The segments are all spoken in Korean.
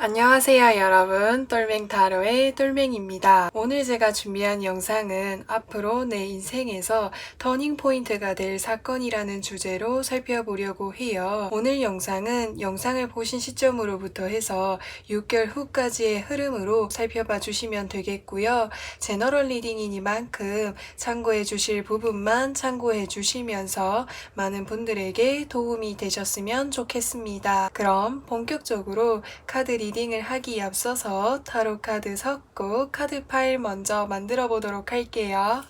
안녕하세요 여러분, 똘맹타로의 똘맹입니다. 오늘 제가 준비한 영상은 앞으로 내 인생에서 터닝포인트가 될 사건이라는 주제로 살펴보려고 해요. 오늘 영상은 영상을 보신 시점으로부터 해서 6개월 후까지의 흐름으로 살펴봐 주시면 되겠고요. 제너럴 리딩이니만큼 참고해 주실 부분만 참고해 주시면서 많은 분들에게 도움이 되셨으면 좋겠습니다. 그럼 본격적으로 카드 리딩을 하기에 앞서서 타로 카드 섞고 카드 파일 먼저 만들어 보도록 할게요.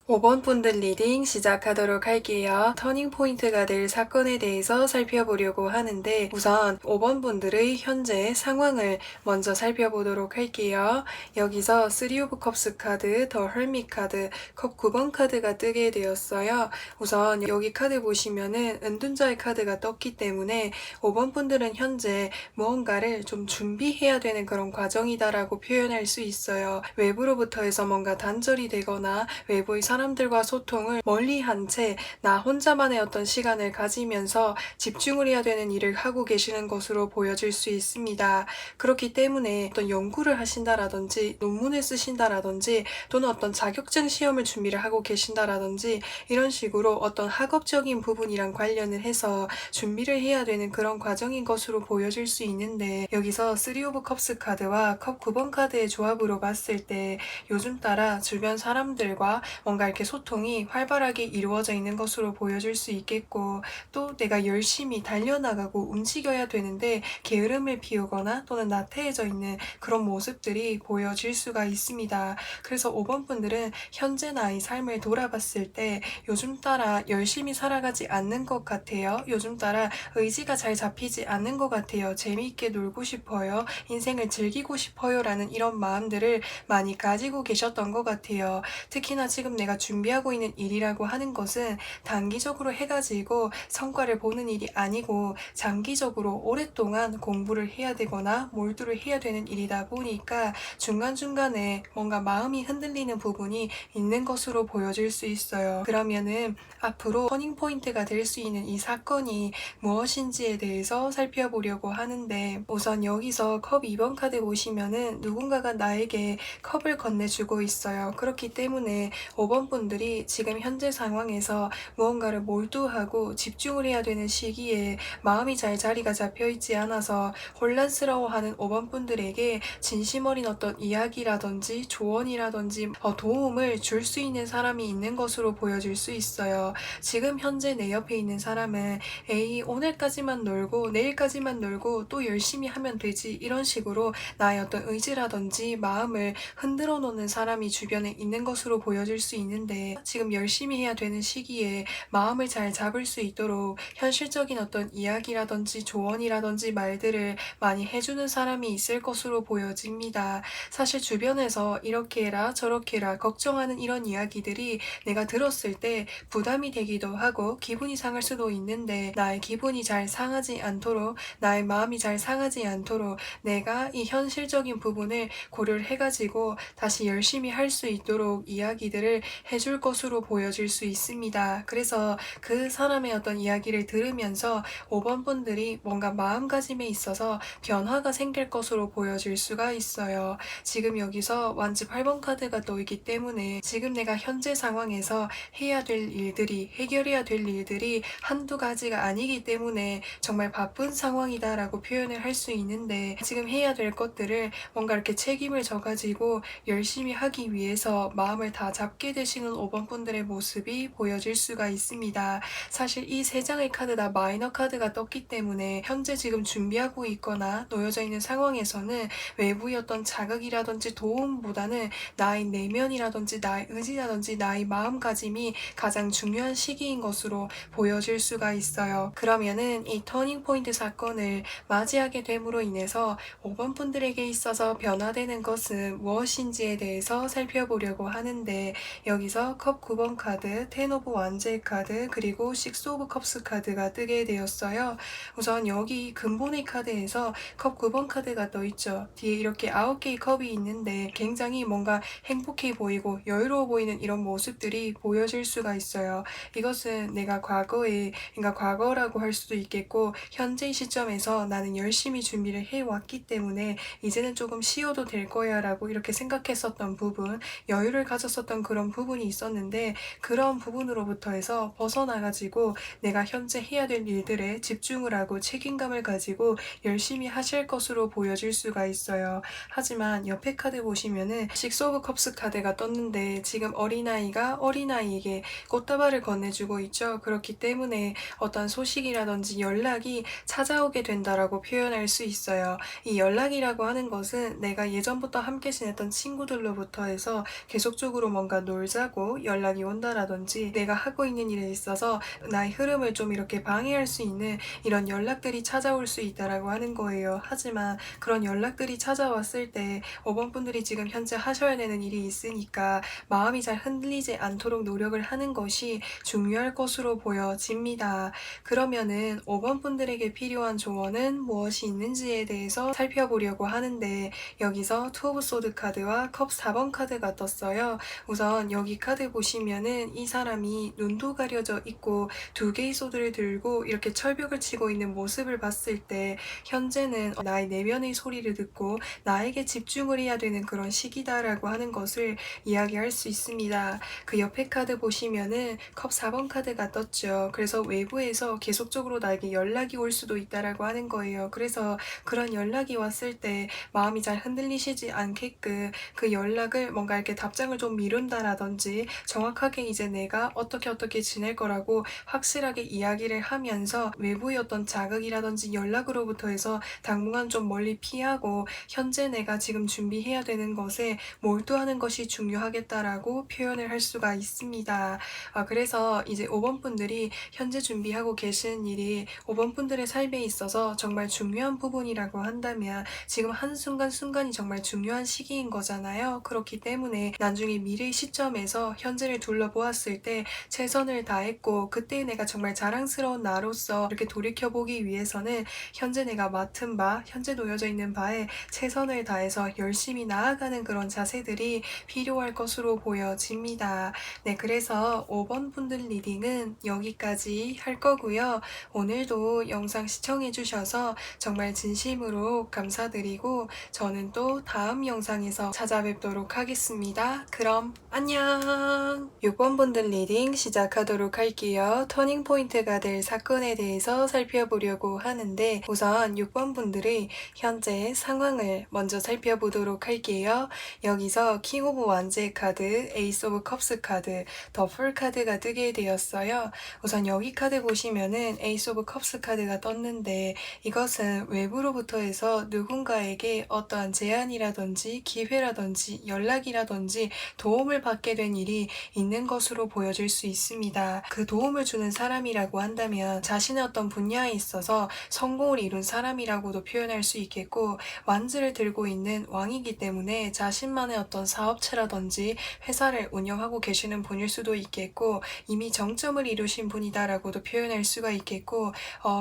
오 번 분들 리딩 시작하도록 할게요. 터닝 포인트가 될 사건에 대해서 살펴보려고 하는데 우선 5번 분들의 현재 상황을 먼저 살펴보도록 할게요. 여기서 3 오브 컵스 카드, 더 헐밋 카드, 컵 9번 카드가 뜨게 되었어요. 우선 여기 카드 보시면은 은둔자의 카드가 떴기 때문에 5번 분들은 현재 무언가를 좀 준비해야 되는 그런 과정이다라고 표현할 수 있어요. 외부로부터 해서 뭔가 단절이 되거나 외부의 사람들과 소통을 멀리한 채 나 혼자만의 어떤 시간을 가지면서 집중을 해야 되는 일을 하고 계시는 것으로 보여질 수 있습니다. 그렇기 때문에 어떤 연구를 하신다라든지 논문을 쓰신다라든지 또는 어떤 자격증 시험을 준비를 하고 계신다라든지 이런 식으로 어떤 학업적인 부분이랑 관련을 해서 준비를 해야 되는 그런 과정인 것으로 보여질 수 있는데 여기서 3 오브 컵스 카드와 컵 9번 카드의 조합으로 봤을 때 요즘 따라 주변 사람들과 뭔가 이렇게 소통이 활발하게 이루어져 있는 것으로 보여질 수 있겠고 또 내가 열심히 달려나가고 움직여야 되는데 게으름을 피우거나 또는 나태해져 있는 그런 모습들이 보여질 수가 있습니다. 그래서 5번 분들은 현재 나의 삶을 돌아봤을 때 요즘 따라 열심히 살아가지 않는 것 같아요. 요즘 따라 의지가 잘 잡히지 않는 것 같아요. 재미있게 놀고 싶어요. 인생을 즐기고 싶어요. 라는 이런 마음들을 많이 가지고 계셨던 것 같아요. 특히나 지금 내가 내가 준비하고 있는 일이라고 하는 것은 단기적으로 해가지고 성과를 보는 일이 아니고 장기적으로 오랫동안 공부를 해야 되거나 몰두를 해야 되는 일이다 보니까 중간중간에 뭔가 마음이 흔들리는 부분이 있는 것으로 보여질 수 있어요. 그러면은 앞으로 터닝포인트가 될 수 있는 이 사건이 무엇인지에 대해서 살펴보려고 하는데, 우선 여기서 컵 2번 카드 보시면은 누군가가 나에게 컵을 건네주고 있어요. 그렇기 때문에 5번 분들이 지금 현재 상황에서 무언가를 몰두하고 집중을 해야 되는 시기에 마음이 잘 자리가 잡혀 있지 않아서 혼란스러워하는 5번 분들에게 진심 어린 어떤 이야기라든지 조언이라든지 도움을 줄 수 있는 사람이 있는 것으로 보여질 수 있어요. 지금 현재 내 옆에 있는 사람은 에이, 오늘까지만 놀고 내일까지만 놀고 또 열심히 하면 되지, 이런 식으로 나의 어떤 의지라든지 마음을 흔들어 놓는 사람이 주변에 있는 것으로 보여질 수 있는데, 지금 열심히 해야 되는 시기에 마음을 잘 잡을 수 있도록 현실적인 어떤 이야기라든지 조언이라든지 말들을 많이 해주는 사람이 있을 것으로 보여집니다. 사실 주변에서 이렇게 해라 저렇게 해라 걱정하는 이런 이야기들이 내가 들었을 때 부담이 되기도 하고 기분이 상할 수도 있는데, 나의 기분이 잘 상하지 않도록, 나의 마음이 잘 상하지 않도록 내가 이 현실적인 부분을 고려를 해가지고 다시 열심히 할 수 있도록 이야기들을 해줄 것으로 보여질 수 있습니다. 그래서 그 사람의 어떤 이야기를 들으면서 5번 분들이 뭔가 마음가짐에 있어서 변화가 생길 것으로 보여질 수가 있어요. 지금 여기서 완즈 8번 카드가 또 있기 때문에 지금 내가 현재 상황에서 해야 될 일들이, 해결해야 될 일들이 한두 가지가 아니기 때문에 정말 바쁜 상황이다 라고 표현을 할 수 있는데, 지금 해야 될 것들을 뭔가 이렇게 책임을 져가지고 열심히 하기 위해서 마음을 다 잡게 되시는 5번 분들의 모습이 보여질 수가 있습니다. 사실 이 세 장의 카드 다 마이너 카드가 떴기 때문에 현재 지금 준비하고 있거나 놓여져 있는 상황에서는 외부의 어떤 자극이라든지 도움보다는 나의 내면이라든지 나의 의지라든지 나의 마음가짐이 가장 중요한 시기인 것으로 보여질 수가 있어요. 그러면은 이 터닝포인트 사건을 맞이하게 됨으로 인해서 5번 분들에게 있어서 변화되는 것은 무엇인지에 대해서 살펴보려고 하는데, 여기서 컵 9번 카드, 텐 오브 완제 카드, 그리고 식스 오브 컵스 카드가 뜨게 되었어요. 우선 여기 근본의 카드에서 컵 9번 카드가 떠있죠. 뒤에 이렇게 9개의 컵이 있는데 굉장히 뭔가 행복해 보이고 여유로워 보이는 이런 모습들이 보여질 수가 있어요. 이것은 내가 과거에, 그러니까 과거라고 할 수도 있겠고 현재 시점에서 나는 열심히 준비를 해왔기 때문에 이제는 조금 쉬어도 될 거야 라고 이렇게 생각했었던 부분, 여유를 가졌었던 그런 부분이 있었는데, 그런 부분으로부터 해서 벗어나가지고 내가 현재 해야 될 일들에 집중을 하고 책임감을 가지고 열심히 하실 것으로 보여질 수가 있어요. 하지만 옆에 카드 보시면은 식스 오브 컵스 카드가 떴는데, 지금 어린아이가 어린아이에게 꽃다발을 건네주고 있죠. 그렇기 때문에 어떤 소식이라든지 연락이 찾아오게 된다라고 표현할 수 있어요. 이 연락이라고 하는 것은 내가 예전부터 함께 지냈던 친구들로부터 해서 계속적으로 뭔가 놀자고 연락이 온다라든지, 내가 하고 있는 일에 있어서 나의 흐름을 좀 이렇게 방해할 수 있는 이런 연락들이 찾아올 수 있다라고 하는 거예요. 하지만 그런 연락들이 찾아왔을 때 5번 분들이 지금 현재 하셔야 되는 일이 있으니까 마음이 잘 흔들리지 않도록 노력을 하는 것이 중요할 것으로 보여집니다. 그러면은 5번 분들에게 필요한 조언은 무엇이 있는지에 대해서 살펴보려고 하는데, 여기서 투 오브 소드 카드와 컵 4번 카드가 떴어요. 우선 여기 카드 보시면은 이 사람이 눈도 가려져 있고 두 개의 소드를 들고 이렇게 철벽을 치고 있는 모습을 봤을 때 현재는 나의 내면의 소리를 듣고 나에게 집중을 해야 되는 그런 시기다라고 하는 것을 이야기할 수 있습니다. 그 옆에 카드 보시면은 컵 4번 카드가 떴죠. 그래서 외부에서 계속적으로 나에게 연락이 올 수도 있다라고 하는 거예요. 그래서 그런 연락이 왔을 때 마음이 잘 흔들리시지 않게끔 그 연락을 뭔가 이렇게 답장을 좀 미룬다라든지, 정확하게 이제 내가 어떻게 지낼 거라고 확실하게 이야기를 하면서 외부의 어떤 자극이라든지 연락으로부터 해서 당분간 좀 멀리 피하고 현재 내가 지금 준비해야 되는 것에 몰두하는 것이 중요하겠다라고 표현을 할 수가 있습니다. 그래서 이제 5번 분들이 현재 준비하고 계시는 일이 5번 분들의 삶에 있어서 정말 중요한 부분이라고 한다면 지금 한순간순간이 정말 중요한 시기인 거잖아요. 그렇기 때문에 나중에 미래 시점에서 상황에서 현재를 둘러보았을 때 최선을 다했고 그때 내가 정말 자랑스러운 나로서 이렇게 돌이켜보기 위해서는 현재 내가 맡은 바, 현재 놓여져 있는 바에 최선을 다해서 열심히 나아가는 그런 자세들이 필요할 것으로 보여집니다. 네, 그래서 5번 분들 리딩은 여기까지 할 거고요. 오늘도 영상 시청해주셔서 정말 진심으로 감사드리고 저는 또 다음 영상에서 찾아뵙도록 하겠습니다. 그럼 안녕! 6번 분들 리딩 시작하도록 할게요. 터닝 포인트가 될 사건에 대해서 살펴보려고 하는데 우선 6번 분들의 현재 상황을 먼저 살펴보도록 할게요. 여기서 킹 오브 완제 카드, 에이스 오브 컵스 카드, 더 풀 카드가 뜨게 되었어요. 우선 여기 카드 보시면은 에이스 오브 컵스 카드가 떴는데 이것은 외부로부터 해서 누군가에게 어떠한 제안이라든지 기회라든지 연락이라든지 도움을 받게 된 일이 있는 것으로 보여질 수 있습니다. 그 도움을 주는 사람이라고 한다면 자신의 어떤 분야에 있어서 성공을 이룬 사람이라고도 표현할 수 있겠고 완즈를 들고 있는 왕이기 때문에 자신만의 어떤 사업체라든지 회사를 운영하고 계시는 분일 수도 있겠고 이미 정점을 이루신 분이다라고도 표현할 수가 있겠고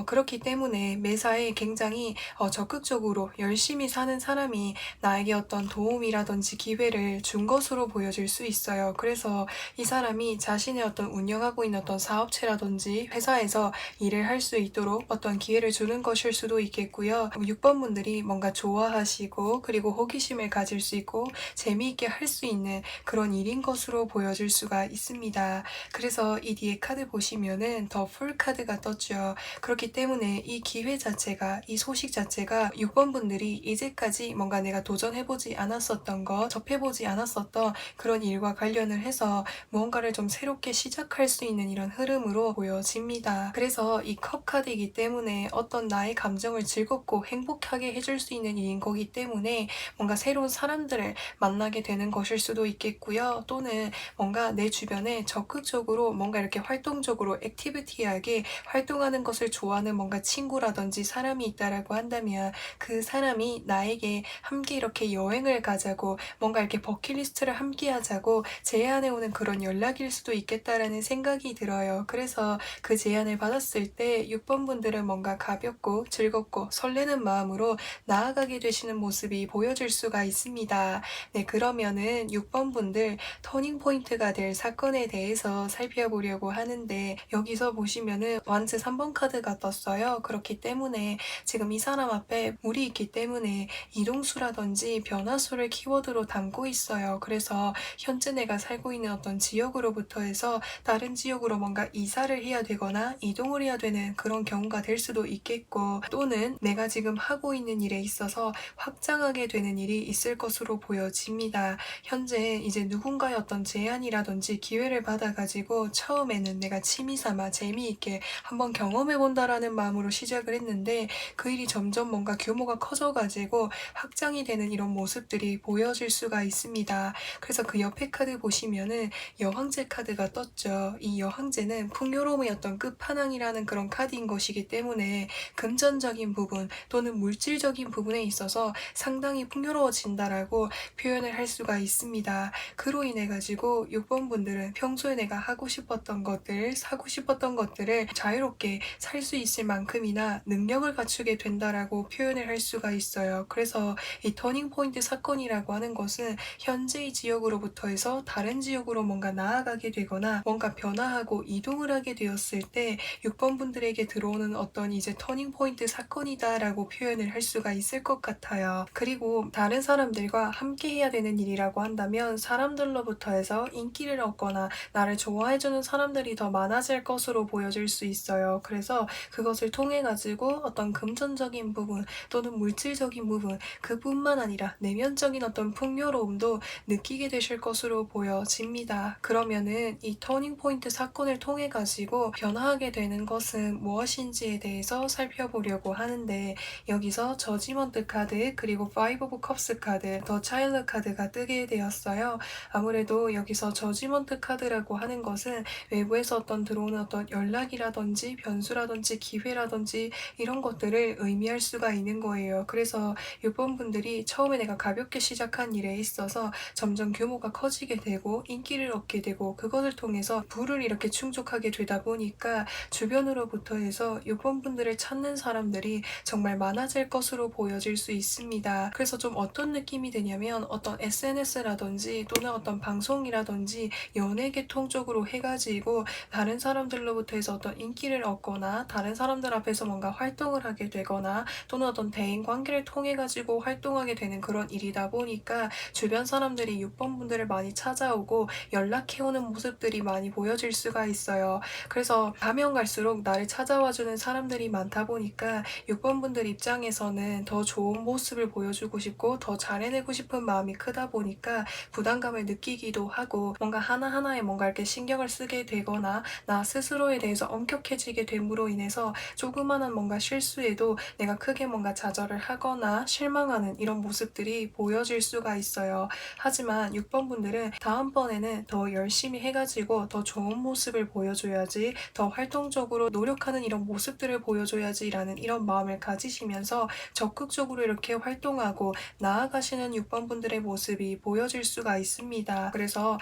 그렇기 때문에 매사에 굉장히 적극적으로 열심히 사는 사람이 나에게 어떤 도움이라든지 기회를 준 것으로 보여질 수 있어요. 그래서 이 사람이 자신의 어떤 운영하고 있는 어떤 사업체라든지 회사에서 일을 할 수 있도록 어떤 기회를 주는 것일 수도 있겠고요. 6번 분들이 뭔가 좋아하시고 그리고 호기심을 가질 수 있고 재미있게 할 수 있는 그런 일인 것으로 보여질 수가 있습니다. 그래서 이 뒤에 카드 보시면은 더 풀 카드가 떴죠. 그렇기 때문에 이 기회 자체가 이 소식 자체가 6번 분들이 이제까지 뭔가 내가 도전해보지 않았었던 것 접해보지 않았었던 그런 일과 관련을 해서 무언가를 좀 새롭게 시작할 수 있는 이런 흐름으로 보여집니다. 그래서 이 컵 카드이기 때문에 어떤 나의 감정을 즐겁고 행복하게 해줄 수 있는 일인 거기 때문에 뭔가 새로운 사람들을 만나게 되는 것일 수도 있겠고요. 또는 뭔가 내 주변에 적극적으로 뭔가 이렇게 활동적으로 액티비티하게 활동하는 것을 좋아하는 뭔가 친구라든지 사람이 있다라고 한다면 그 사람이 나에게 함께 이렇게 여행을 가자고 뭔가 이렇게 버킷리스트를 함께 하자고 제안해오는 그런 연락일 수도 있겠다라는 생각이 들어요. 그래서 그 제안을 받았을 때 6번 분들은 뭔가 가볍고 즐겁고 설레는 마음으로 나아가게 되시는 모습이 보여질 수가 있습니다. 네, 그러면은 6번 분들 터닝 포인트가 될 사건에 대해서 살펴보려고 하는데 여기서 보시면은 완즈 3번 카드가 떴어요. 그렇기 때문에 지금 이 사람 앞에 물이 있기 때문에 이동수라든지 변화수를 키워드로 담고 있어요. 그래서 현재 내가 살고 있는 어떤 지역으로부터 해서 다른 지역으로 뭔가 이사를 해야 되거나 이동을 해야 되는 그런 경우가 될 수도 있겠고 또는 내가 지금 하고 있는 일에 있어서 확장하게 되는 일이 있을 것으로 보여집니다. 현재 이제 누군가의 어떤 제안이라든지 기회를 받아가지고 처음에는 내가 취미삼아 재미있게 한번 경험해본다라는 마음으로 시작을 했는데 그 일이 점점 뭔가 규모가 커져가지고 확장이 되는 이런 모습들이 보여질 수가 있습니다. 그래서 그 옆에 카드 보시면은 여황제 카드가 떴죠. 이 여황제는 풍요로움의 어떤 끝판왕이라는 그런 카드인 것이기 때문에 금전적인 부분 또는 물질적인 부분에 있어서 상당히 풍요로워진다라고 표현을 할 수가 있습니다. 그로 인해 가지고 6번 분들은 평소에 내가 하고 싶었던 것들, 사고 싶었던 것들을 자유롭게 살 수 있을 만큼이나 능력을 갖추게 된다라고 표현을 할 수가 있어요. 그래서 이 터닝 포인트 사건이라고 하는 것은 현재의 지역으로부터 해서 다른 지역으로 뭔가 나아가게 되거나 뭔가 변화하고 이동을 하게 되었을 때 6번 분들에게 들어오는 어떤 이제 터닝 포인트 사건이다라고 표현을 할 수가 있을 것 같아요. 그리고 다른 사람들과 함께 해야 되는 일이라고 한다면 사람들로부터 해서 인기를 얻거나 나를 좋아해주는 사람들이 더 많아질 것으로 보여질 수 있어요. 그래서 그것을 통해 가지고 어떤 금전적인 부분 또는 물질적인 부분 그뿐만 아니라 내면적인 어떤 풍요로움도 느끼게 되실 것으로 보여집니다. 그러면은 이 터닝 포인트 사건을 통해 가지고 변화하게 되는 것은 무엇인지에 대해서 살펴보려고 하는데 여기서 저지먼트 카드 그리고 파이브 오브 컵스 카드 더 차일드 카드가 뜨게 되었어요. 아무래도 여기서 저지먼트 카드라고 하는 것은 외부에서 들어오는 어떤 연락이라든지 변수라든지 기회라든지 이런 것들을 의미할 수가 있는 거예요. 그래서 6번 분들이 처음에 내가 가볍게 시작한 일에 있어서 점점 규모가 커지게 되고 인기를 얻게 되고 그것을 통해서 부를 이렇게 충족하게 되다 보니까 주변으로부터 해서 6번 분들을 찾는 사람들이 정말 많아질 것으로 보여질 수 있습니다. 그래서 좀 어떤 느낌이 드냐면 어떤 SNS라든지 또는 어떤 방송이라든지 연예계통 쪽으로 해가지고 다른 사람들로부터 해서 어떤 인기를 얻거나 다른 사람들 앞에서 뭔가 활동을 하게 되거나 또는 어떤 대인 관계를 통해 가지고 활동하게 되는 그런 일이다 보니까 주변 사람들이 6번 분들을 많이 찾아오고 연락해오는 모습들이 많이 보여질 수가 있어요. 그래서 가면 갈수록 나를 찾아와주는 사람들이 많다 보니까 6번 분들 입장에서는 더 좋은 모습을 보여주고 싶고 더 잘해내고 싶은 마음이 크다 보니까 부담감을 느끼기도 하고 뭔가 하나하나에 뭔가 이렇게 신경을 쓰게 되거나 나 스스로에 대해서 엄격해지게 됨으로 인해서 조그마한 뭔가 실수에도 내가 크게 뭔가 좌절을 하거나 실망하는 이런 모습들이 보여질 수가 있어요. 하지만 6번 분들은 다음번에는 더 열심히 해가지고 더 좋은 모습을 보여줘야지, 더 활동적으로 노력하는 이런 모습들을 보여줘야지 라는 이런 마음을 가지시면서 적극적으로 이렇게 활동하고 나아가시는 6번 분들의 모습이 보여질 수가 있습니다. 그래서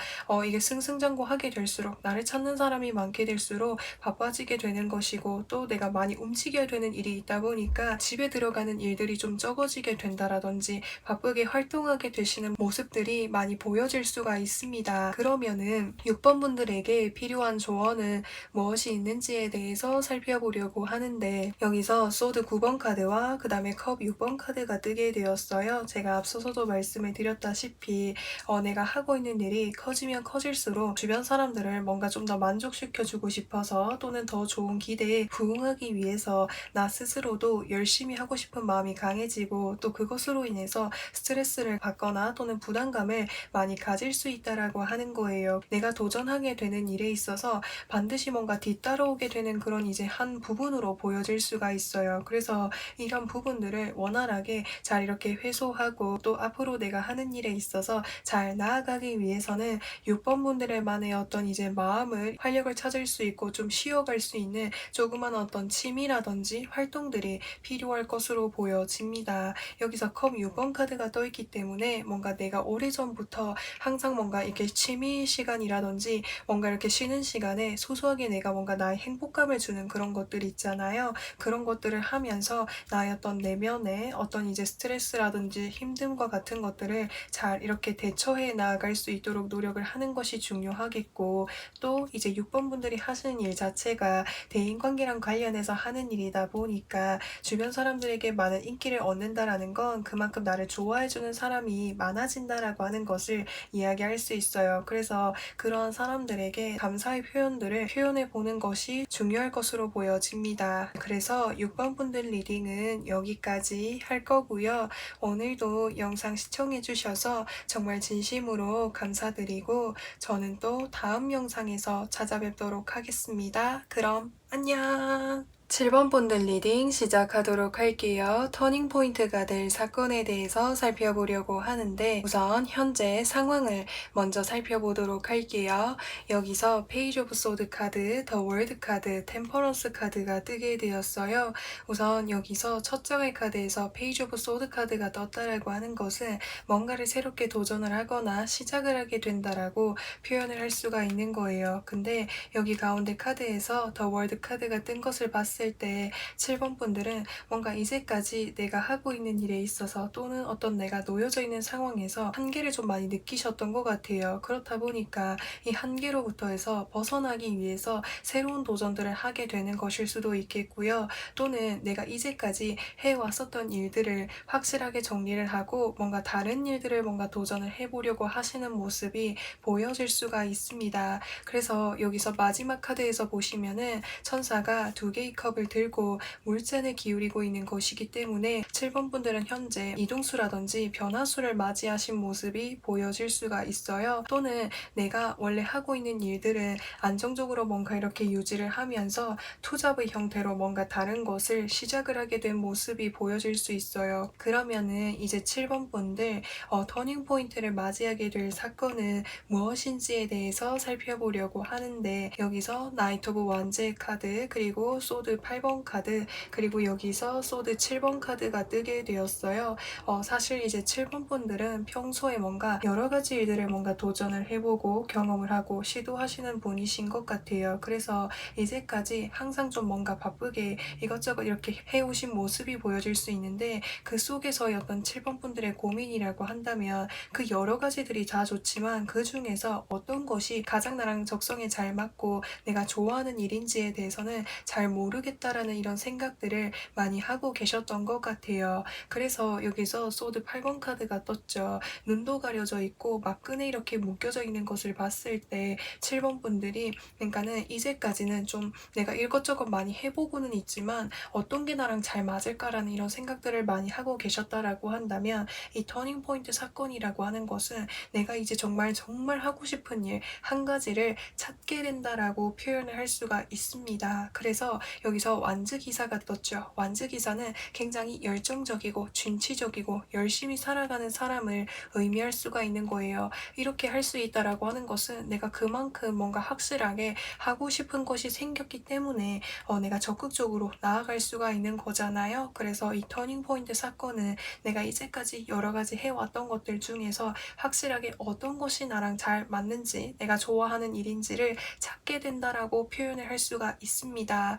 이게 승승장구하게 될수록 나를 찾는 사람이 많게 될수록 바빠지게 되는 것이고 또 내가 많이 움직여야 되는 일이 있다 보니까 집에 들어가는 일들이 좀 적어지게 된다라든지 바쁘게 활동하게 되시는 모습들이 많이 보여질 수가 있습니다. 그러면은 6번 분들에게 필요한 조언은 무엇이 있는지에 대해서 살펴보려고 하는데 여기서 소드 9번 카드와 그 다음에 컵 6번 카드가 뜨게 되었어요. 제가 앞서서도 말씀을 드렸다시피 내가 하고 있는 일이 커지면 커질수록 주변 사람들을 뭔가 좀 더 만족시켜주고 싶어서 또는 더 좋은 기대에 부응하기 위해서 나 스스로도 열심히 하고 싶은 마음이 강해지고 또 그것으로 인해서 스트레스를 받거나 또는 부담감을 많이 가질 수 있다라고 하는 거예요. 내가 도전하게 되는 일에 있어서 반드시 뭔가 뒤따라오게 되는 그런 이제 한 부분으로 보여질 수가 있어요. 그래서 이런 부분들을 원활하게 잘 이렇게 회소하고 또 앞으로 내가 하는 일에 있어서 잘 나아가기 위해서는 6번 분들의만의 어떤 이제 마음을 활력을 찾을 수 있고 좀 쉬어갈 수 있는 조그만 어떤 취미라든지 활동들이 필요할 것으로 보여집니다. 여기서 컵 6번 카드가 떠있기 때문에 뭔가 내가 오래전부터 항상 뭔가 이렇게 취미 시간이라든지 뭔가 이렇게 쉬는 시간에 소소하게 내가 뭔가 나의 행복감을 주는 그런 것들 있잖아요. 그런 것들을 하면서 나의 어떤 내면의 어떤 이제 스트레스라든지 힘듦과 같은 것들을 잘 이렇게 대처해 나아갈 수 있도록 노력을 하는 것이 중요하겠고 또 이제 6번 분들이 하시는 일 자체가 대인관계랑 관련해서 하는 일이다 보니까 주변 사람들에게 많은 인기를 얻는다라는 건 그만큼 나를 좋아해주는 사람이 많아진다라고 하는 것을 이야기할 수 있어요. 그래서 그런 사람들에게 감사의 표현들을 표현해 보는 것이 중요할 것으로 보여집니다. 그래서 6번 분들 리딩은 여기까지 할 거고요. 오늘도 영상 시청해 주셔서 정말 진심으로 감사드리고 저는 또 다음 영상에서 찾아뵙도록 하겠습니다. 그럼 안녕! 7번 본드 리딩 시작하도록 할게요. 터닝 포인트가 될 사건에 대해서 살펴보려고 하는데 우선 현재 상황을 먼저 살펴보도록 할게요. 여기서 페이지 오브 소드 카드, 더 월드 카드, 템퍼런스 카드가 뜨게 되었어요. 우선 여기서 첫 장의 카드에서 페이지 오브 소드 카드가 떴다라고 하는 것은 뭔가를 새롭게 도전을 하거나 시작을 하게 된다라고 표현을 할 수가 있는 거예요. 근데 여기 가운데 카드에서 더 월드 카드가 뜬 것을 봤을 때 7번 분들은 뭔가 이제까지 내가 하고 있는 일에 있어서 또는 어떤 내가 놓여져 있는 상황에서 한계를 좀 많이 느끼셨던 것 같아요. 그렇다 보니까 이 한계로부터 해서 벗어나기 위해서 새로운 도전들을 하게 되는 것일 수도 있겠고요. 또는 내가 이제까지 해왔었던 일들을 확실하게 정리를 하고 뭔가 다른 일들을 뭔가 도전을 해보려고 하시는 모습이 보여질 수가 있습니다. 그래서 여기서 마지막 카드에서 보시면은 천사가 2개의 컵을 들고 물잔을 기울이고 있는 것이기 때문에 7번 분들은 현재 이동수라든지 변화수를 맞이하신 모습이 보여질 수가 있어요. 또는 내가 원래 하고 있는 일들은 안정적으로 뭔가 이렇게 유지를 하면서 투잡의 형태로 뭔가 다른 것을 시작을 하게 된 모습이 보여질 수 있어요. 그러면은 이제 7번 분들 터닝 포인트를 맞이하게 될 사건은 무엇인지에 대해서 살펴보려고 하는데 여기서 나이트 오브 완즈의 카드 그리고 소드 8번 카드, 그리고 여기서 소드 7번 카드가 뜨게 되었어요. 사실 이제 7번 분들은 평소에 뭔가 여러 가지 일들을 뭔가 도전을 해보고 경험을 하고 시도하시는 분이신 것 같아요. 그래서 이제까지 항상 좀 뭔가 바쁘게 이것저것 이렇게 해오신 모습이 보여질 수 있는데, 그 속에서의 어떤 7번 분들의 고민이라고 한다면 그 여러 가지들이 다 좋지만 그 중에서 어떤 것이 가장 나랑 적성에 잘 맞고 내가 좋아하는 일인지에 대해서는 잘 모르겠다라는 이런 생각들을 많이 하고 계셨던 것 같아요. 그래서 여기서 소드 8번 카드가 떴죠. 눈도 가려져 있고 막끈에 이렇게 묶여져 있는 것을 봤을 때 7번 분들이, 그러니까는 이제까지는 좀 내가 이것저것 많이 해보고는 있지만 어떤 게 나랑 잘 맞을까라는 이런 생각들을 많이 하고 계셨다라고 한다면, 이 터닝 포인트 사건이라고 하는 것은 내가 이제 정말 정말 하고 싶은 일 한 가지를 찾게 된다라고 표현을 할 수가 있습니다. 그래서 여기서 완즈 기사가 떴죠. 완즈 기사는 굉장히 열정적이고 진취적이고 열심히 살아가는 사람을 의미할 수가 있는 거예요. 이렇게 할 수 있다라고 하는 것은 내가 그만큼 뭔가 확실하게 하고 싶은 것이 생겼기 때문에 내가 적극적으로 나아갈 수가 있는 거잖아요. 그래서 이 터닝 포인트 사건은 내가 이제까지 여러 가지 해왔던 것들 중에서 확실하게 어떤 것이 나랑 잘 맞는지, 내가 좋아하는 일인지를 찾게 된다라고 표현을 할 수가 있습니다.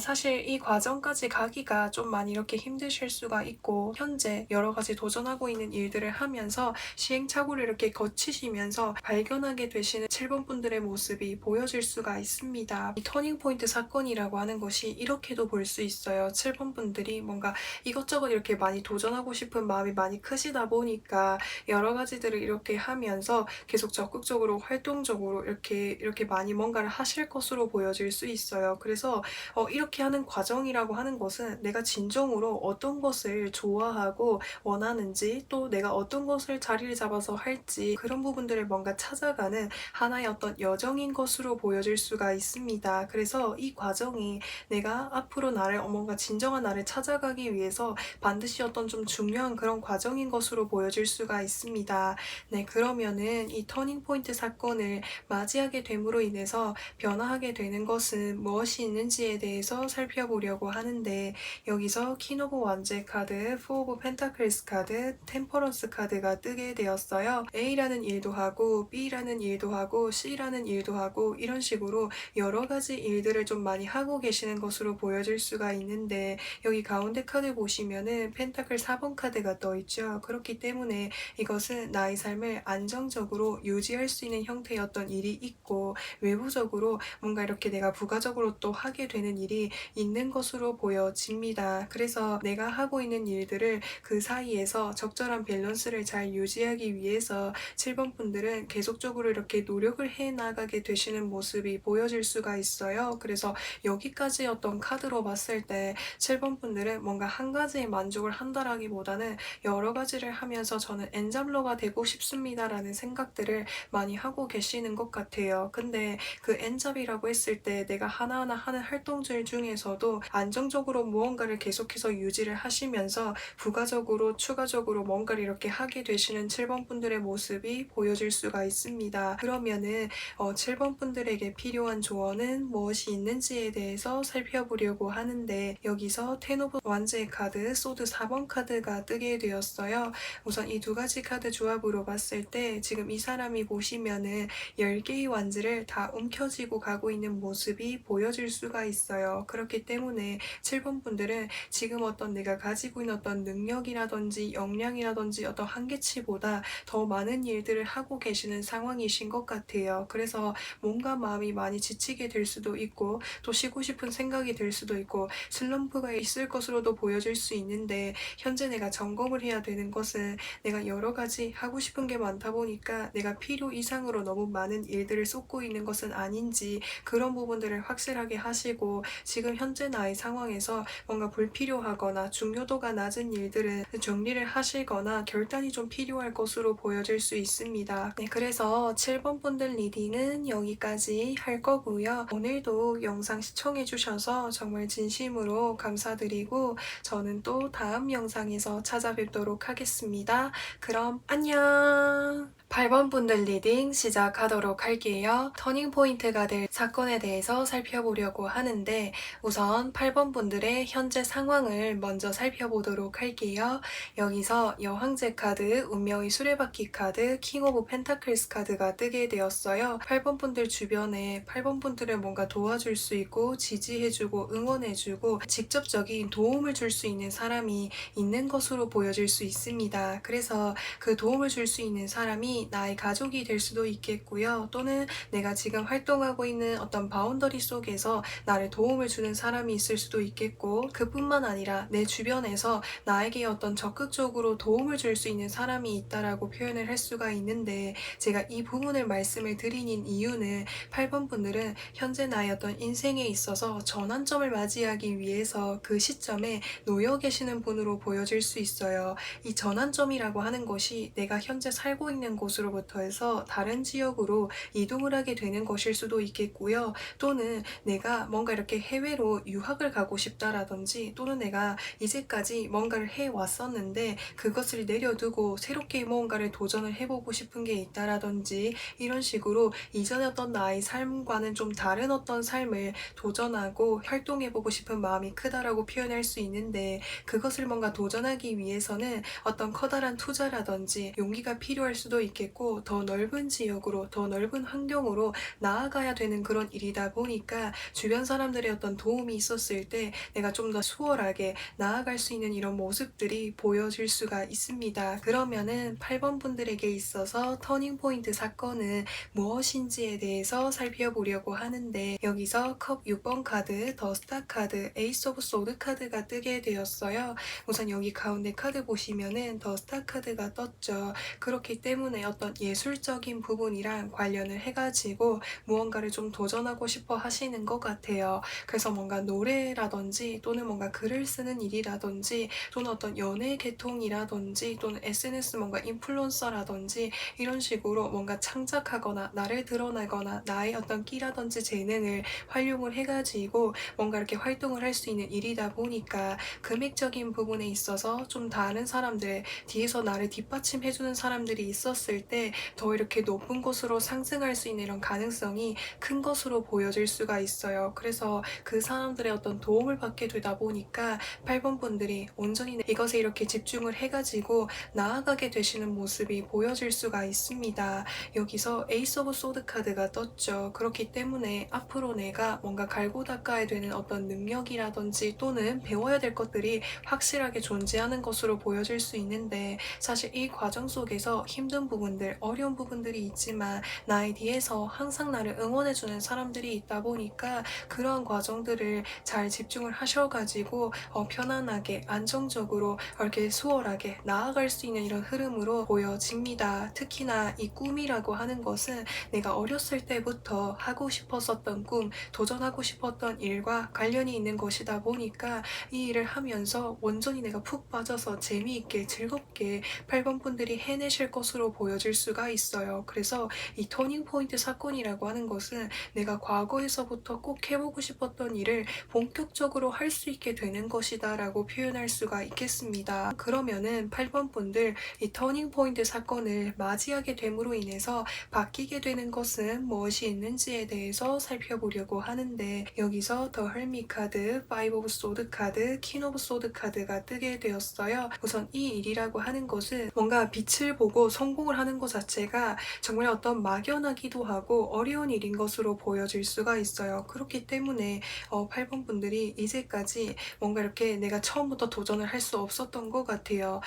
사실 이 과정까지 가기가 좀 많이 이렇게 힘드실 수가 있고, 현재 여러 가지 도전하고 있는 일들을 하면서 시행착오를 이렇게 거치시면서 발견하게 되시는 7번 분들의 모습이 보여질 수가 있습니다. 이 터닝 포인트 사건이라고 하는 것이 이렇게도 볼 수 있어요. 7번 분들이 뭔가 이것저것 이렇게 많이 도전하고 싶은 마음이 많이 크시다 보니까 여러 가지들을 이렇게 하면서 계속 적극적으로 활동적으로 이렇게 많이 뭔가를 하실 것으로 보여질 수 있어요. 그래서 이렇게 하는 과정이라고 하는 것은 내가 진정으로 어떤 것을 좋아하고 원하는지, 또 내가 어떤 것을 자리를 잡아서 할지, 그런 부분들을 뭔가 찾아가는 하나의 어떤 여정인 것으로 보여질 수가 있습니다. 그래서 이 과정이 내가 앞으로 나를 뭔가 진정한 나를 찾아가기 위해서 반드시 어떤 좀 중요한 그런 과정인 것으로 보여질 수가 있습니다. 네, 그러면은 이 터닝 포인트 사건을 맞이하게 됨으로 인해서 변화하게 되는 것은 무엇이 있는지에 대해서 살펴보려고 하는데, 여기서 퀸 오브 완제 카드, 포 오브 펜타클스 카드, 템퍼런스 카드가 뜨게 되었어요. A라는 일도 하고 B라는 일도 하고 C라는 일도 하고 이런 식으로 여러 가지 일들을 좀 많이 하고 계시는 것으로 보여질 수가 있는데, 여기 가운데 카드 보시면은 펜타클 4번 카드가 떠 있죠. 그렇기 때문에 이것은 나의 삶을 안정적으로 유지할 수 있는 형태의 어떤 일이 있고, 외부적으로 뭔가 이렇게 내가 부가적으로 또 하게 되는 일이 있는 것으로 보여집니다. 그래서 내가 하고 있는 일들을 그 사이에서 적절한 밸런스를 잘 유지하기 위해서 7번 분들은 계속적으로 이렇게 노력을 해 나가게 되시는 모습이 보여질 수가 있어요. 그래서 여기까지 어떤 카드로 봤을 때 7번 분들은 뭔가 한 가지에 만족을 한다라기보다는 여러 가지를 하면서 저는 엔잡러가 되고 싶습니다라는 생각들을 많이 하고 계시는 것 같아요. 근데 그 엔잡이라고 했을 때 내가 하나하나 하는 활동들 중에서도 안정적으로 무언가를 계속해서 유지를 하시면서 부가적으로 추가적으로 뭔가를 이렇게 하게 되시는 7번 분들의 모습이 보여질 수가 있습니다. 그러면은 7번 분들에게 필요한 조언은 무엇이 있는지에 대해서 살펴보려고 하는데, 여기서 텐 오브 완즈의 카드, 소드 4번 카드가 뜨게 되었어요. 우선 이 두 가지 카드 조합으로 봤을 때 지금 이 사람이 보시면은 10개의 완즈를 다 움켜쥐고 가고 있는 모습이 보여질 수가 있어요. 그렇기 때문에 7번 분들은 지금 어떤 내가 가지고 있는 어떤 능력이라든지 역량이라든지 어떤 한계치보다 더 많은 일들을 하고 계시는 상황이신 것 같아요. 그래서 뭔가 마음이 많이 지치게 될 수도 있고, 또 쉬고 싶은 생각이 들 수도 있고, 슬럼프가 있을 것으로도 보여질 수 있는데, 현재 내가 점검을 해야 되는 것은 내가 여러 가지 하고 싶은 게 많다 보니까 내가 필요 이상으로 너무 많은 일들을 쏟고 있는 것은 아닌지, 그런 부분들을 확실하게 하시고, 지금 현재 나의 상황에서 뭔가 불필요하거나 중요도가 낮은 일들은 정리를 하시거나 결단이 좀 필요할 것으로 보여질 수 있습니다. 네, 그래서 7번 분들 리딩은 여기까지 할 거고요. 오늘도 영상 시청해주셔서 정말 진심으로 감사드리고, 저는 또 다음 영상에서 찾아뵙도록 하겠습니다. 그럼 안녕! 8번 분들 리딩 시작하도록 할게요. 터닝 포인트가 될 사건에 대해서 살펴보려고 하는데 우선 8번 분들의 현재 상황을 먼저 살펴보도록 할게요. 여기서 여황제 카드, 운명의 수레바퀴 카드, 킹 오브 펜타클스 카드가 뜨게 되었어요. 8번 분들 주변에 8번 분들을 뭔가 도와줄 수 있고 지지해주고 응원해주고 직접적인 도움을 줄 수 있는 사람이 있는 것으로 보여질 수 있습니다. 그래서 그 도움을 줄 수 있는 사람이 나의 가족이 될 수도 있겠고요. 또는 내가 지금 활동하고 있는 어떤 바운더리 속에서 나를 도움을 주는 사람이 있을 수도 있겠고, 그뿐만 아니라 내 주변에서 나에게 어떤 적극적으로 도움을 줄 수 있는 사람이 있다라고 표현을 할 수가 있는데, 제가 이 부분을 말씀을 드리는 이유는 8번 분들은 현재 나의 어떤 인생에 있어서 전환점을 맞이하기 위해서 그 시점에 놓여 계시는 분으로 보여질 수 있어요. 이 전환점이라고 하는 것이 내가 현재 살고 있는 곳으로부터 해서 다른 지역으로 이동을 하게 되는 것일 수도 있겠고요. 또는 내가 뭔가 이렇게 해외로 유학을 가고 싶다라든지, 또는 내가 이제까지 뭔가를 해왔었는데 그것을 내려두고 새롭게 무언가를 도전을 해보고 싶은 게 있다라든지, 이런 식으로 이전에 어떤 나의 삶과는 좀 다른 어떤 삶을 도전하고 활동해보고 싶은 마음이 크다라고 표현할 수 있는데, 그것을 뭔가 도전하기 위해서는 어떤 커다란 투자라든지 용기가 필요할 수도 있겠고, 더 넓은 지역으로, 더 넓은 환경으로 나아가야 되는 그런 일이다 보니까 주변 사람들의 어떤 도움이 있었을 때 내가 좀 더 수월하게 나아갈 수 있는 이런 모습들이 보여질 수가 있습니다. 그러면은 8번 분들에게 있어서 터닝 포인트 사건은 무엇인지에 대해서 살펴보려고 하는데, 여기서 컵 6번 카드, 더 스타 카드, 에이스 오브 소드 카드가 뜨게 되었어요. 우선 여기 가운데 카드 보시면은 더 스타 카드가 떴죠. 그렇기 때문에 어떤 예술적인 부분이랑 관련을 해가지고 무언가를 좀 도전하고 싶어 하시는 것 같아요. 그래서 뭔가 노래라든지 또는 뭔가 글을 쓰는 일이라든지, 또는 어떤 연예 계통이라든지, 또는 SNS 뭔가 인플루언서라든지, 이런 식으로 뭔가 창작하거나 나를 드러내거나 나의 어떤 끼라든지 재능을 활용을 해가지고 뭔가 이렇게 활동을 할 수 있는 일이다 보니까 금액적인 부분에 있어서 좀 다른 사람들, 뒤에서 나를 뒷받침해주는 사람들이 있었을 때 더 이렇게 높은 곳으로 상승할 수 있는 이런 가능성이 큰 것으로 보여질 수가 있어요. 그래서 그 사람들의 어떤 도움을 받게 되다 보니까 8번 분들이 온전히 이것에 이렇게 집중을 해가지고 나아가게 되시는 모습이 보여질 수가 있습니다. 여기서 에이스 오브 소드 카드가 떴죠. 그렇기 때문에 앞으로 내가 뭔가 갈고 닦아야 되는 어떤 능력이라든지 또는 배워야 될 것들이 확실하게 존재하는 것으로 보여질 수 있는데, 사실 이 과정 속에서 힘든 부분들, 어려운 부분들이 있지만 나의 뒤에서 항상 나를 응원해주는 사람들이 있다 보니까 그러한 과정들을 잘 집중을 하셔가지고 편안하게 안정적으로 이렇게 수월하게 나아갈 수 있는 이런 흐름으로 보여집니다. 특히나 이 꿈이라고 하는 것은 내가 어렸을 때부터 하고 싶었었던 꿈, 도전하고 싶었던 일과 관련이 있는 것이다 보니까 이 일을 하면서 온전히 내가 푹 빠져서 재미있게 즐겁게 8번 분들이 해내실 것으로 보여질 수가 있어요. 그래서 이 터닝 포인트 사건이라고 하는 것은 내가 과거에서부터 꼭 해보고 싶었던 일을 본격적으로 할 수 있게 되는 것이다 라고 표현할 수가 있겠습니다. 그러면은 8번 분들, 이 터닝 포인트 사건을 맞이하게 됨으로 인해서 바뀌게 되는 것은 무엇이 있는지에 대해서 살펴보려고 하는데, 여기서 더 헬미 카드, 파이브 오브 소드 카드, 퀸 오브 소드 카드가 뜨게 되었어요. 우선 이 일이라고 하는 것은 뭔가 빛을 보고 성공을 하는 것 자체가 정말 어떤 막연하기도 하고 어려운 일인 것으로 보여질 수가 있어요. 그렇기 때문에 8번 분들이 이제까지 뭔가 이렇게 내가 처음부터 도전을 할 수 없었던 것 같아요.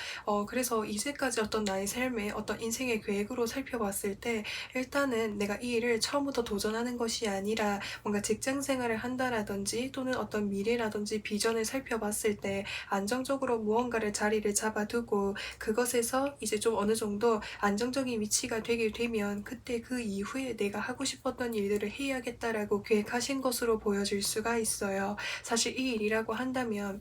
그래서 이제까지 어떤 나의 삶의 어떤 인생의 계획으로 살펴봤을 때, 일단은 내가 이 일을 처음부터 도전하는 것이 아니라 뭔가 직장 생활을 한다라든지 또는 어떤 미래라든지 비전을 살펴봤을 때 안정적으로 무언가를 자리를 잡아두고 그것에서 이제 좀 어느 정도 안정적인 위치가 되게 되면 그때 그 이후에 내가 하고 싶었던 일들을 해야겠다라고 계획하신 것으로 보여질 수가 있어요. 사실 이 일이라고 한다면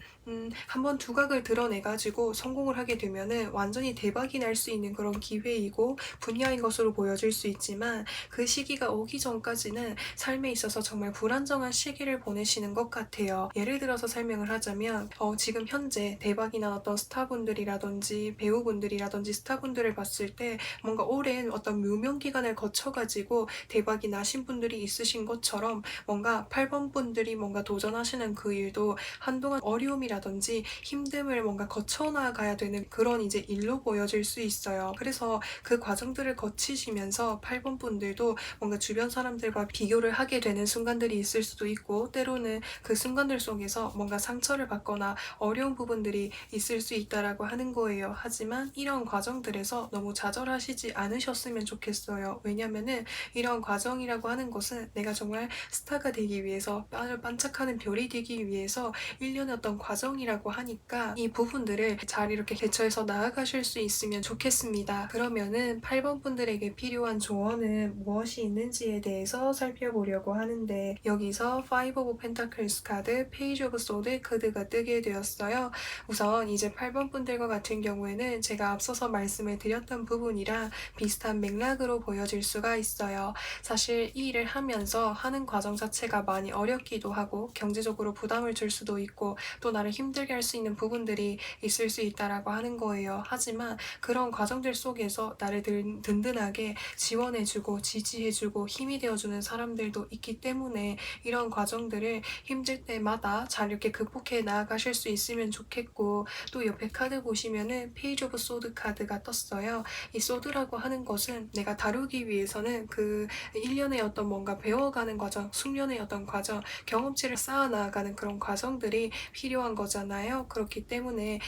한번 두각을 드러내가지고 성공을 하게 되면은 완전히 대박이 날 수 있는 그런 기회이고 분야인 것으로 보여질 수 있지만, 그 시기가 오기 전까지는 삶에 있어서 정말 불안정한 시기를 보내시는 것 같아요. 예를 들어서 설명을 하자면 지금 현재 대박이 난 어떤 스타분들이라든지 배우분들이라든지 스타분들을 봤을 때 뭔가 오랜 어떤 묘명 기간을 거쳐가지고 대박이 나신 분들이 있으신 것처럼 뭔가 8번 분들이 뭔가 도전하시는 그 일도 한동안 어려움이라든지 힘듦을 뭔가 거쳐나가야 되는 그런 이제 일로 보여질 수 있어요. 그래서 그 과정들을 거치시면서 8번 분들도 뭔가 주변 사람들과 비교를 하게 되는 순간들이 있을 수도 있고, 때로는 그 순간들 속에서 뭔가 상처를 받거나 어려운 부분들이 있을 수 있다라고 하는 거예요. 하지만 이런 과정들에서 너무 좌절하시지 않으셨으면 좋겠어요. 왜냐면은 이런 과정이라고 하는 것은 내가 정말 스타가 되기 위해서, 반짝하는 별이 되기 위해서 1년의 어떤 과정이라고 하니까 이 부분들을 잘 이렇게 개처해서 나아가실 수 있으면 좋겠습니다. 그러면은 8번 분들에게 필요한 조언은 무엇이 있는지에 대해서 살펴보려고 하는데, 여기서 5 of Pentacles 카드, Page of Swords 카드가 뜨게 되었어요. 우선 이제 8번 분들과 같은 경우에는 제가 앞서서 말씀을 드렸던 부분이랑 비슷한 맥락으로 보여질 수가 있어요. 사실 이 일을 하면서 하는 과정 자체가 많이 어렵기도 하고 경제적으로 부담을 줄 수도 있고 또 나를 힘들게 할 수 있는 부분들이 있을 수 있다라고 하는 거예요. 하지만 그런 과정들 속에서 나를 든든하게 지원해주고 지지해주고 힘이 되어주는 사람들도 있기 때문에 이런 과정들을 힘들 때마다 잘 이렇게 극복해 나아가실 수 있으면 좋겠고, 또 옆에 카드 보시면은 페이지 오브 소드 카드가 떴어요. 이 소드라고 하는 것은 내가 다루기 위해서는 그 1년의 어떤 뭔가 배워가는 과정, 숙련의 어떤 과정, 경험치를 쌓아 나가는 그런 과정들이 필요한 거잖아요. 그렇기 때문에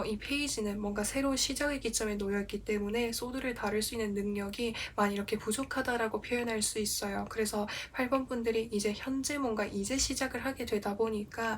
이 페이지는 뭔가 새로운 시작의 기점에 놓여있기 때문에 소드를 다룰 수 있는 능력이 많이 이렇게 부족하다라고 표현할 수 있어요. 그래서 8번 분들이 이제 현재 뭔가 이제 시작을 하게 되다 보니까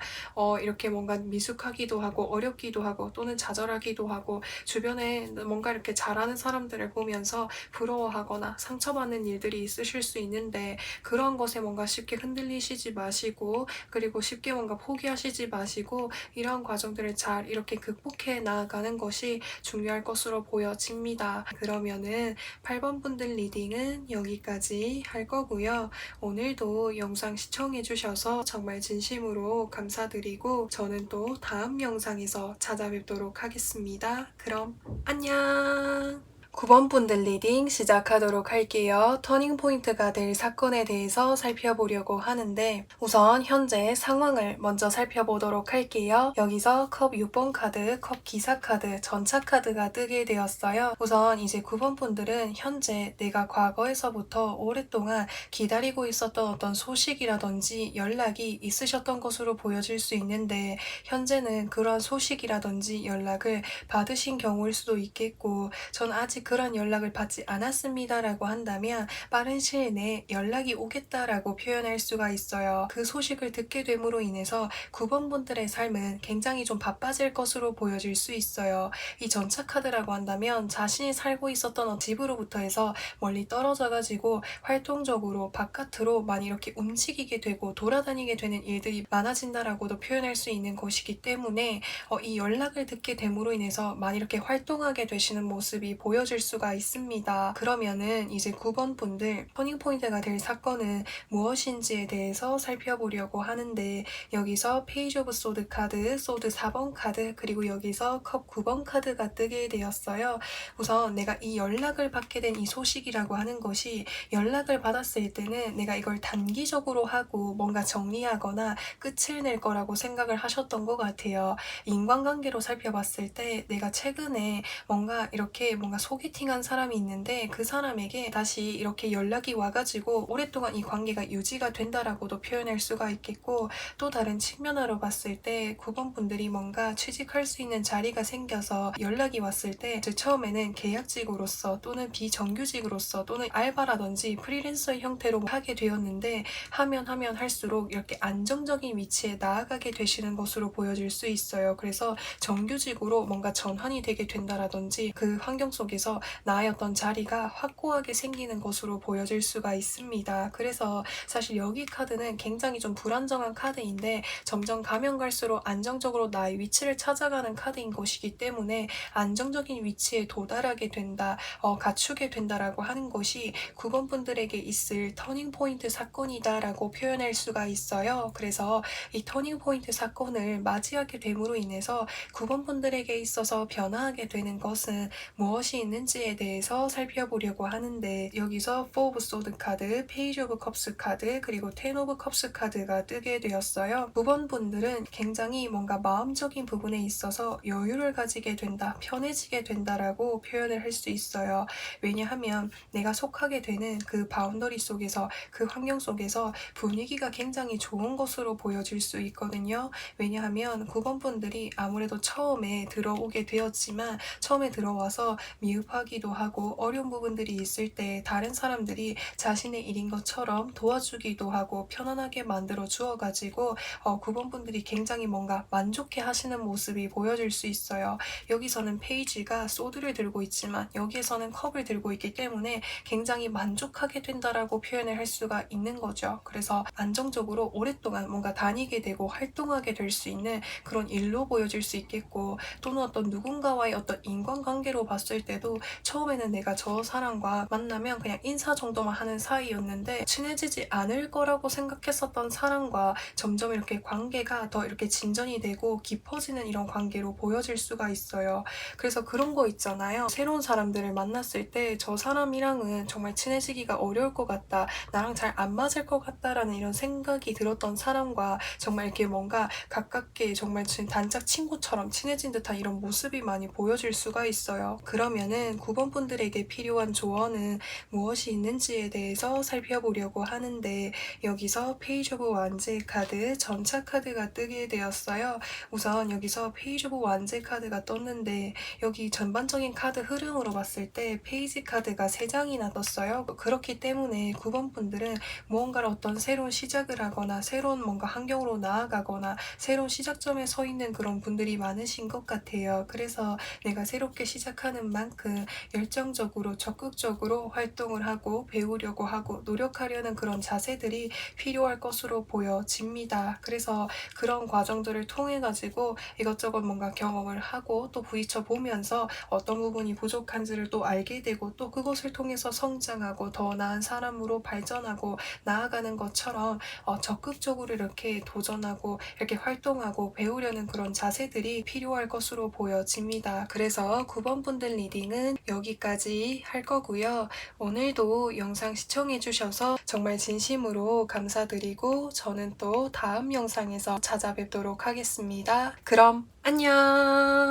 이렇게 뭔가 미숙하기도 하고 어렵기도 하고 또는 좌절하기도 하고 주변에 뭔가 이렇게 잘하는 사람들을 보면서 부러워하거나 상처받는 일들이 있으실 수 있는데, 그런 것에 뭔가 쉽게 흔들리시지 마시고 그리고 쉽게 뭔가 포기하시지 마시고 이런 과정들을 잘 이렇게 극복해 나아가는 것이 중요할 것으로 보여집니다. 그러면은 8번 분들 리딩은 여기까지 할 거고요. 오늘도 영상 시청해주셔서 정말 진심으로 감사드리고 저는 또 다음 영상에서 찾아뵙도록 하겠습니다. 그럼 안녕! 9번 분들 리딩 시작하도록 할게요. 터닝 포인트가 될 사건에 대해서 살펴보려고 하는데, 우선 현재 상황을 먼저 살펴보도록 할게요. 여기서 컵 6번 카드, 컵 기사 카드, 전차 카드가 뜨게 되었어요. 우선 이제 9번 분들은 현재 내가 과거에서부터 오랫동안 기다리고 있었던 어떤 소식이라든지 연락이 있으셨던 것으로 보여질 수 있는데, 현재는 그러한 소식이라든지 연락을 받으신 경우일 수도 있겠고, 전 아직 그런 연락을 받지 않았습니다라고 한다면 빠른 시일 내에 연락이 오겠다라고 표현할 수가 있어요. 그 소식을 듣게 됨으로 인해서 9번 분들의 삶은 굉장히 좀 바빠질 것으로 보여질 수 있어요. 이 전차 카드라고 한다면 자신이 살고 있었던 집으로부터 해서 멀리 떨어져 가지고 활동적으로 바깥으로 많이 이렇게 움직이게 되고 돌아다니게 되는 일들이 많아진다라고도 표현할 수 있는 것이기 때문에 이 연락을 듣게 됨으로 인해서 많이 이렇게 활동하게 되시는 모습이 보여질 수가 있습니다. 그러면은 이제 9번 분들 터닝 포인트가 될 사건은 무엇인지에 대해서 살펴보려고 하는데, 여기서 페이지 오브 소드 카드, 소드 4번 카드, 그리고 여기서 컵 9번 카드가 뜨게 되었어요. 우선 내가 이 연락을 받게 된 이 소식이라고 하는 것이, 연락을 받았을 때는 내가 이걸 단기적으로 하고 뭔가 정리하거나 끝을 낼 거라고 생각을 하셨던 것 같아요. 인간관계로 살펴봤을 때 내가 최근에 뭔가 이렇게 뭔가 소개팅한 사람이 있는데 그 사람에게 다시 이렇게 연락이 와가지고 오랫동안 이 관계가 유지가 된다라고도 표현할 수가 있겠고, 또 다른 측면으로 봤을 때 9번 분들이 뭔가 취직할 수 있는 자리가 생겨서 연락이 왔을 때 처음에는 계약직으로서 또는 비정규직으로서 또는 알바라든지 프리랜서의 형태로 하게 되었는데, 하면 할수록 이렇게 안정적인 위치에 나아가게 되시는 것으로 보여질 수 있어요. 그래서 정규직으로 뭔가 전환이 되게 된다라든지 그 환경 속에서 나의 어떤 자리가 확고하게 생기는 것으로 보여질 수가 있습니다. 그래서 사실 여기 카드는 굉장히 좀 불안정한 카드인데 점점 가면 갈수록 안정적으로 나의 위치를 찾아가는 카드인 것이기 때문에 안정적인 위치에 도달하게 된다, 갖추게 된다라고 하는 것이 9번 분들에게 있을 터닝 포인트 사건이다라고 표현할 수가 있어요. 그래서 이 터닝 포인트 사건을 맞이하게 됨으로 인해서 9번 분들에게 있어서 변화하게 되는 것은 무엇이 있는지에 대해서 살펴보려고 하는데 여기서 4 오브 소드 카드, 페이지 오브 컵스 카드, 그리고 10 오브 컵스 카드가 뜨게 되었어요. 9번 분들은 굉장히 뭔가 마음적인 부분에 있어서 여유를 가지게 된다, 편해지게 된다라고 표현을 할 수 있어요. 왜냐하면 내가 속하게 되는 그 바운더리 속에서, 그 환경 속에서 분위기가 굉장히 좋은 것으로 보여질 수 있거든요. 왜냐하면 9번 분들이 아무래도 처음에 들어오게 되었지만 처음에 들어와서 미흡하기도 하고 어려운 부분들이 있을 때 다른 사람들이 자신의 일인 것처럼 도와주기도 하고 편안하게 만들어 주어가지고 9번 분들이 굉장히 뭔가 만족해 하시는 모습이 보여질 수 있어요. 여기서는 페이지가 소드를 들고 있지만 여기에서는 컵을 들고 있기 때문에 굉장히 만족하게 된다라고 표현을 할 수가 있는 거죠. 그래서 안정적으로 오랫동안 뭔가 다니게 되고 활동하게 될 수 있는 그런 일로 보여질 수 있겠고, 또는 어떤 누군가와의 어떤 인간관계로 봤을 때도 처음에는 내가 저 사람과 만나면 그냥 인사 정도만 하는 사이였는데 친해지지 않을 거라고 생각했었던 사람과 점점 이렇게 관계가 더 이렇게 진전이 되고 깊어지는 이런 관계로 보여질 수가 있어요. 그래서 그런 거 있잖아요. 새로운 사람들을 만났을 때 저 사람이랑은 정말 친해지기가 어려울 것 같다, 나랑 잘 안 맞을 것 같다라는 이런 생각이 들었던 사람과 정말 이렇게 뭔가 가깝게 정말 단짝 친구처럼 친해진 듯한 이런 모습이 많이 보여질 수가 있어요. 그러면은 9번 분들에게 필요한 조언은 무엇이 있는지에 대해서 살펴보려고 하는데 여기서 페이지 오브 완제 카드, 전차 카드가 뜨게 되었어요. 우선 여기서 페이지 오브 완제 카드가 떴는데 여기 전반적인 카드 흐름으로 봤을 때 페이지 카드가 3장이나 떴어요. 그렇기 때문에 9번 분들은 무언가를 어떤 새로운 시작을 하거나 새로운 뭔가 환경으로 나아가거나 새로운 시작점에 서 있는 그런 분들이 많으신 것 같아요. 그래서 내가 새롭게 시작하는 만큼 열정적으로 적극적으로 활동을 하고 배우려고 하고 노력하려는 그런 자세들이 필요할 것으로 보여집니다. 그래서 그런 과정들을 통해 가지고 이것저것 뭔가 경험을 하고 또 부딪혀 보면서 어떤 부분이 부족한지를 또 알게 되고 또 그것을 통해서 성장하고 더 나은 사람으로 발전하고 나아가는 것처럼 적극적으로 이렇게 도전하고 이렇게 활동하고 배우려는 그런 자세들이 필요할 것으로 보여집니다. 그래서 9번 분들 리딩은 여기까지 할 거고요. 오늘도 영상 시청해 주셔서 정말 진심으로 감사드리고 저는 또 다음 영상에서 찾아뵙도록 하겠습니다. 그럼 안녕!